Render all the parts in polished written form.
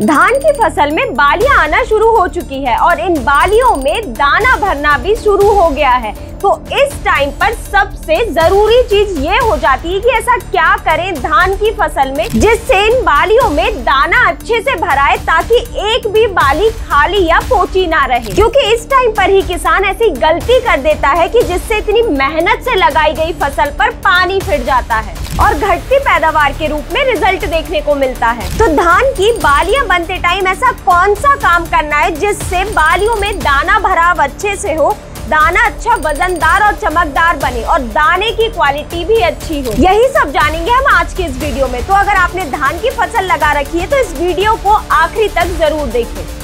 धान की फसल में बालियां आना शुरू हो चुकी है और इन बालियों में दाना भरना भी शुरू हो गया है। तो इस टाइम पर सबसे जरूरी चीज ये हो जाती है कि ऐसा क्या करें धान की फसल में जिससे इन बालियों में दाना अच्छे से भराए, ताकि एक भी बाली खाली या पोची ना रहे। क्योंकि इस टाइम पर ही किसान ऐसी गलती कर देता है कि जिससे इतनी मेहनत से लगाई गई फसल पर पानी फिर जाता है और घटती पैदावार के रूप में रिजल्ट देखने को मिलता है। तो धान की बालियां बनते टाइम ऐसा कौन सा काम करना है जिससे बालियों में दाना भराव अच्छे से हो, दाना अच्छा वजनदार और चमकदार बने और दाने की क्वालिटी भी अच्छी हो, यही सब जानेंगे हम आज की इस वीडियो में। तो अगर आपने धान की फसल लगा रखी है तो इस वीडियो को आखिरी तक जरूर देखें।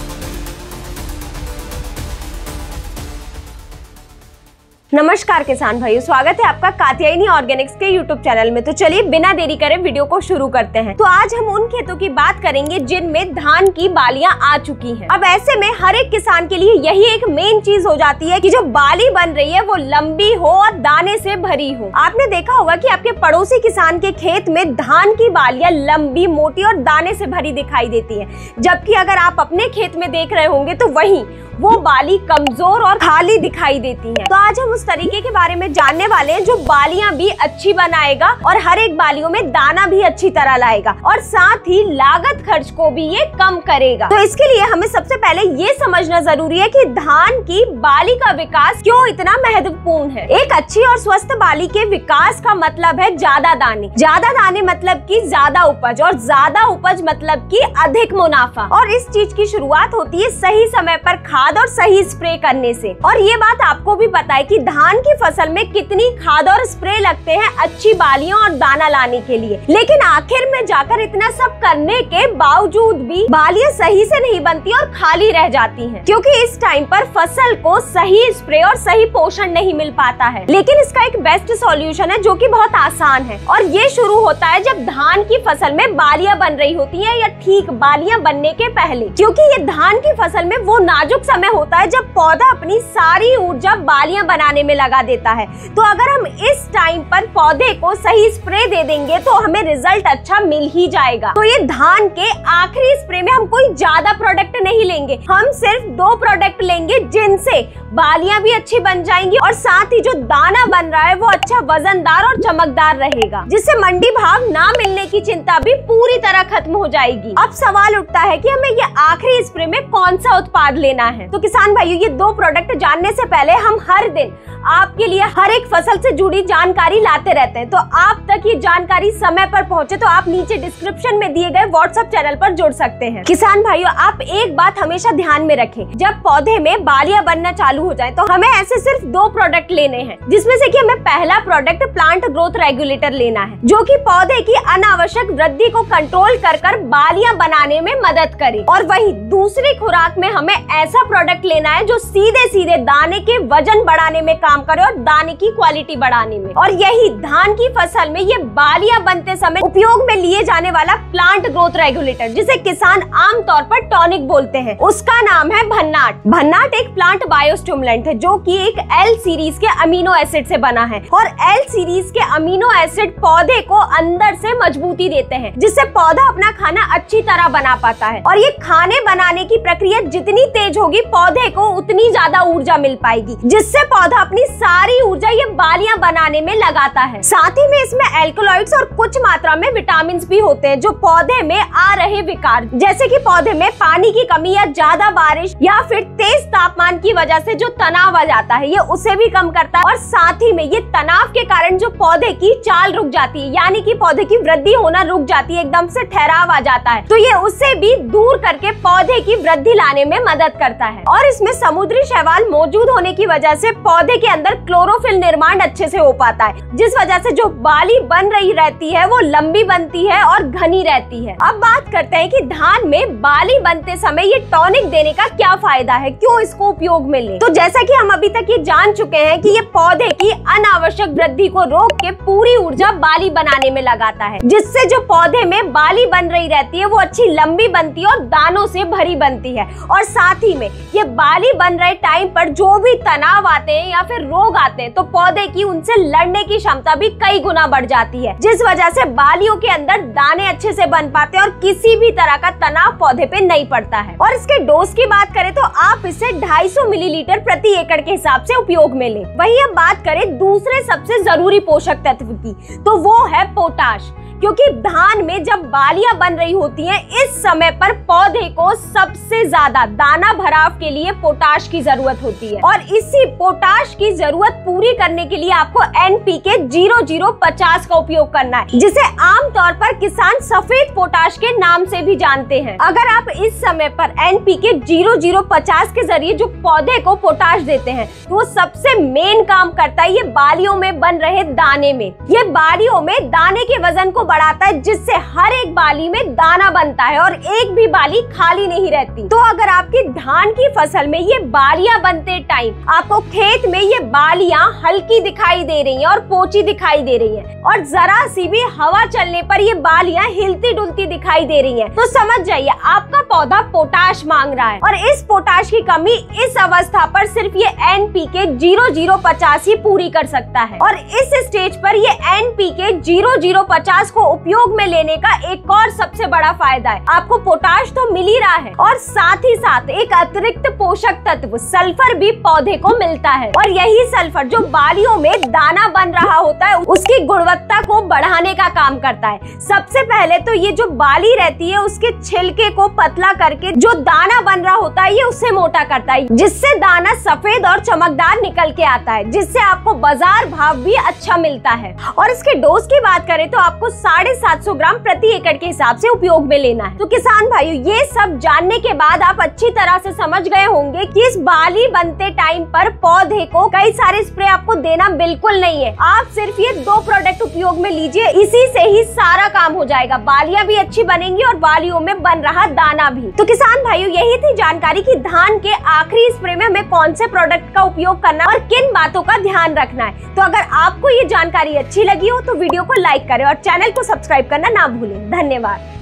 नमस्कार किसान भाइयों, स्वागत है आपका कात्यायनी ऑर्गेनिक्स के यूट्यूब चैनल में। तो चलिए बिना देरी करे वीडियो को शुरू करते हैं। तो आज हम उन खेतों की बात करेंगे जिनमें धान की बालियां आ चुकी हैं। अब ऐसे में हर एक किसान के लिए यही एक मेन चीज हो जाती है कि जो बाली बन रही है वो लंबी हो और दाने से भरी हो। आपने देखा होगा कि आपके पड़ोसी किसान के खेत में धान की बालियां लंबी, मोटी और दाने से भरी दिखाई देती है, जबकि अगर आप अपने खेत में देख रहे होंगे तो वहीं वो बाली कमजोर और खाली दिखाई देती है। तो आज हम उस तरीके के बारे में जानने वाले हैं जो बालियां भी अच्छी बनाएगा और हर एक बालियों में दाना भी अच्छी तरह लाएगा और साथ ही लागत खर्च को भी ये कम करेगा। तो इसके लिए हमें सबसे पहले ये समझना जरूरी है कि धान की बाली का विकास क्यों इतना महत्वपूर्ण है। एक अच्छी और स्वस्थ बाली के विकास का मतलब है ज्यादा दाने। ज्यादा दाने मतलब की ज्यादा उपज, और ज्यादा उपज मतलब की अधिक मुनाफा। और इस चीज की शुरुआत होती है सही समय पर खाद और सही स्प्रे करने से। और ये बात आपको भी पता है कि धान की फसल में कितनी खाद और स्प्रे लगते हैं अच्छी बालियां और दाना लाने के लिए। लेकिन आखिर में जाकर इतना सब करने के बावजूद भी बालियां सही से नहीं बनती और खाली रह जाती हैं, क्योंकि इस टाइम पर फसल को सही स्प्रे और सही पोषण नहीं मिल पाता है। लेकिन इसका एक बेस्ट सॉल्यूशन है जो कि बहुत आसान है, और ये शुरू होता है जब धान की फसल में बालियां बन रही होती है या ठीक बालियां बनने के पहले। क्योंकि ये धान की फसल में वो नाजुक समय होता है जब पौधा अपनी सारी ऊर्जा बालियां बनाने में लगा देता है। तो अगर हम इस टाइम पर पौधे को सही स्प्रे दे देंगे तो हमें रिजल्ट अच्छा मिल ही जाएगा। तो ये धान के आखिरी स्प्रे में हम कोई ज्यादा प्रोडक्ट नहीं लेंगे, हम सिर्फ 2 प्रोडक्ट लेंगे जिनसे बालियां भी अच्छी बन जाएंगी और साथ ही जो दाना बन रहा है वो अच्छा वजनदार और चमकदार रहेगा, जिससे मंडी भाव ना मिलने की चिंता भी पूरी तरह खत्म हो जाएगी। अब सवाल उठता है कि हमें ये आखिरी स्प्रे में कौन सा उत्पाद लेना है। तो किसान भाइयों, ये 2 प्रोडक्ट जानने से पहले हम हर दिन आपके लिए हर एक फसल से जुड़ी जानकारी लाते रहते हैं। तो आप तक ये जानकारी समय पर पहुंचे तो आप नीचे डिस्क्रिप्शन में दिए गए व्हाट्सएप चैनल पर जुड़ सकते हैं। किसान भाइयों, आप एक बात हमेशा ध्यान में रखें, जब पौधे में बालियां बनना चालू हो जाए तो हमें ऐसे सिर्फ 2 प्रोडक्ट लेने हैं, जिसमें से कि हमें पहला प्रोडक्ट प्लांट ग्रोथ रेगुलेटर लेना है, जो कि पौधे की अनावश्यक वृद्धि को कंट्रोल कर बालियां बनाने में मदद करे। और वही दूसरी खुराक में हमें ऐसा प्रोडक्ट लेना है जो सीधे सीधे दाने के वजन बढ़ाने में काम करे और दाने की क्वालिटी बढ़ाने में। और यही धान की फसल में ये बालियां बनते समय उपयोग में लिए जाने वाला प्लांट ग्रोथ रेगुलेटर, जिसे किसान आमतौर पर टॉनिक बोलते हैं, उसका नाम है भन्नाट। भन्नाट एक प्लांट बायोस्टिमुलेंट है जो कि एक एल सीरीज के अमीनो एसिड से बना है, और एल सीरीज के अमीनो एसिड पौधे को अंदर से मजबूती देते हैं, जिससे पौधा अपना खाना अच्छी तरह बना पाता है। और ये खाने बनाने की प्रक्रिया जितनी तेज होगी पौधे को उतनी ज्यादा ऊर्जा मिल पाएगी, जिससे पौधा अपनी सारी ऊर्जा ये बालियां बनाने में लगाता है। साथ ही में इसमें एल्कलॉइड्स और कुछ मात्रा में विटामिन भी होते हैं जो पौधे में आ रहे विकार, जैसे कि पौधे में पानी की कमी या ज्यादा बारिश या फिर तेज तापमान की वजह से जो तनाव आ जाता है, ये उसे भी कम करता है। और साथ ही में ये तनाव के कारण जो पौधे की चाल रुक जाती है, यानी कि पौधे की वृद्धि होना रुक जाती है, एकदम से ठहराव आ जाता है, तो ये उससे भी दूर करके पौधे की वृद्धि लाने में मदद करता है। और इसमें समुद्री शैवाल मौजूद होने की वजह से पौधे के अंदर क्लोरोफिल निर्माण अच्छे से हो पाता है, जिस वजह से जो बाली बन रही रहती है वो लंबी बनती है और घनी रहती है। अब बात करते हैं कि धान में बाली बनते समय ये टॉनिक देने का क्या फायदा है, क्यों इसको उपयोग में ले। तो जैसा कि हम अभी तक ये जान चुके हैं कि ये पौधे की अनावश्यक वृद्धि को रोक के पूरी ऊर्जा बाली बनाने में लगाता है, जिससे जो पौधे में बाली बन रही रहती है वो अच्छी लंबी बनती है और दानों से भरी बनती है। और साथ ही में ये बाली बन रहे टाइम पर जो भी तनाव आते हैं या फिर रोग आते हैं तो पौधे की उनसे लड़ने की क्षमता भी कई गुना बढ़ जाती है, जिस वजह से बालियों के अंदर दाने अच्छे से बन पाते हैं और किसी भी तरह का तनाव पौधे पे नहीं पड़ता है। और इसके डोज की बात करें तो आप इसे 250 मिलीलीटर प्रति एकड़ के हिसाब से उपयोग में लें। वहीं अब बात करें दूसरे सबसे जरूरी पोषक तत्व की, तो वो है पोटाश, क्योंकि धान में जब बालियां बन रही होती हैं इस समय पर पौधे को सबसे ज्यादा दाना भराव के लिए पोटाश की जरूरत होती है और इसी पोटाश की जरूरत पूरी करने के लिए आपको NPK 0050 का उपयोग करना है, जिसे आमतौर पर किसान सफेद पोटाश के नाम से भी जानते हैं। अगर आप इस समय पर NPK 0050 के जरिए जो पौधे को पोटाश देते हैं तो वो सबसे मेन काम करता है ये बालियों में बन रहे दाने में। ये बालियों में दाने के वजन को बढ़ाता है, जिससे हर एक बाली में दाना बनता है और एक भी बाली खाली नहीं रहती। तो अगर आपकी धान की फसल में ये बालियां बनते टाइम आपको खेत में ये बालियां हल्की दिखाई दे रही हैं और पोची दिखाई दे रही हैं और जरा सी भी हवा चलने पर ये बालियां हिलती डुलती दिखाई दे रही हैं, तो समझ जाइए आपका पौधा पोटाश मांग रहा है। और इस पोटाश की कमी इस अवस्था पर सिर्फ ये NPK 0050 ही पूरी कर सकता है। और इस स्टेज पर ये NPK 0050 को उपयोग में लेने का एक और सबसे बड़ा फायदा है, आपको पोटाश तो मिल ही रहा है और साथ ही साथ एक अतिरिक्त पोषक तत्व सल्फर भी पौधे को मिलता है। और यही सल्फर जो बालियों में दाना बन रहा होता है उसकी गुणवत्ता को बढ़ाने का काम करता है। सबसे पहले तो ये जो बाली रहती है उसके छिलके को पतला करके जो दाना बन रहा होता है ये उससे मोटा करता है, जिससे दाना सफेद और चमकदार निकल के आता है, जिससे आपको बाजार भाव भी अच्छा मिलता है। और इसके डोज की बात करें तो आपको 750 ग्राम प्रति एकड़ के हिसाब से उपयोग में लेना है। तो किसान भाइयों ये सब जानने के बाद आप अच्छी तरह से समझ गए होंगे कि इस बाली बनते टाइम पर पौधे को कई सारे स्प्रे आपको देना बिल्कुल नहीं है। आप सिर्फ ये 2 प्रोडक्ट उपयोग में लीजिए, इसी से ही सारा काम हो जाएगा, बालियां भी अच्छी बनेंगी और बालियों में बन रहा दाना भी। तो किसान भाइयों यही थी जानकारी कि धान के आखिरी स्प्रे में हमें कौन से प्रोडक्ट का उपयोग करना है और किन बातों का ध्यान रखना है। तो अगर आपको ये जानकारी अच्छी लगी हो तो वीडियो को लाइक करें और चैनल को सब्सक्राइब करना ना भूलें। धन्यवाद।